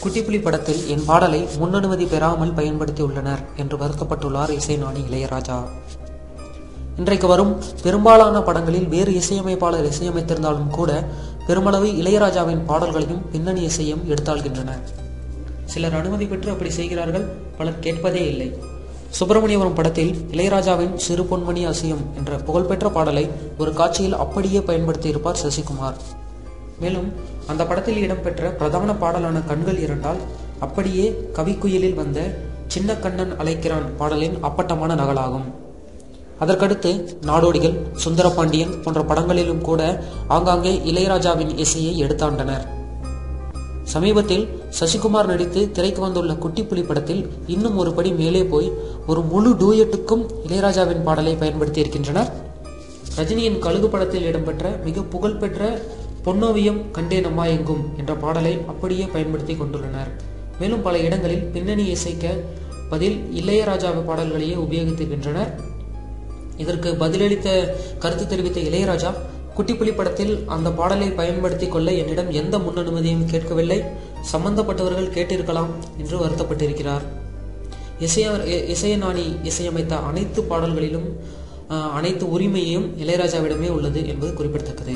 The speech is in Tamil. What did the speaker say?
குட்டிப்புலி படத்தில் என் பாடலை முன்னனுமதி பெறாமல் பயன்படுத்தியுள்ளனர் என்று வருத்தப்பட்டுள்ளார் இசைஞானி இளையராஜா. இன்றைக்கு வரும் பெரும்பாலான படங்களில் வேறு இசையமைப்பாளர் இசையமைத்திருந்தாலும் கூட பெருமளவு இளையராஜாவின் பாடல்களையும் பின்னணி இசையும் எடுத்தாள்கின்றன. சிலர் அனுமதி பெற்று அப்படி செய்கிறார்கள், பலர் கேட்பதே இல்லை. சுப்பிரமணியபுரம் படத்தில் இளையராஜாவின் சிறு பொன்மணி அசியம் என்ற புகழ்பெற்ற பாடலை ஒரு காட்சியில் அப்படியே பயன்படுத்தியிருப்பார் சசிகுமார். மேலும் அந்த படத்தில் இடம்பெற்ற பிரதான பாடலான கண்கள் இரண்டால் அப்படியே கவிக்குயிலில் வந்த சின்ன கண்ணன் அழைக்கிறான் பாடலின் அப்பட்டமான நகலாகும். அதற்கடுத்து நாடோடிகள், சுந்தரபாண்டியன் போன்ற படங்களிலும் கூட ஆங்காங்கே இளையராஜாவின் இசையை எடுத்தாண்டனர். சமீபத்தில் சசிகுமார் நடித்து திரைக்கு வந்துள்ள குட்டிப்புலி படத்தில் இன்னும் ஒரு படி மேலே போய் ஒரு முழு டூயட்டுக்கும் இளையராஜாவின் பாடலை பயன்படுத்தி இருக்கின்றனர். ரஜினியின் கழுகு படத்தில் இடம்பெற்ற மிக புகழ்பெற்ற பொன்னோவியம் கண்டேன் அம்மா எங்கும் என்ற பாடலை அப்படியே பயன்படுத்தி கொண்டுள்ளனர். மேலும் பல இடங்களில் பின்னணி இசைக்க பதில் இளையராஜா பாடல்களையே உபயோகித்திருக்கின்றனர். இதற்கு பதிலளித்த கருத்து தெரிவித்த இளையராஜா, குட்டிப்புலி படத்தில் அந்த பாடலை பயன்படுத்தி கொள்ள என்னிடம் எந்த முன் அனுமதியும் கேட்கவில்லை, சம்பந்தப்பட்டவர்கள் கேட்டிருக்கலாம் என்று வருத்தப்பட்டிருக்கிறார். இசைஞானி இசையமைத்த அனைத்து பாடல்களிலும் அனைத்து உரிமையும் இளையராஜாவிடமே உள்ளது என்பது குறிப்பிடத்தக்கது.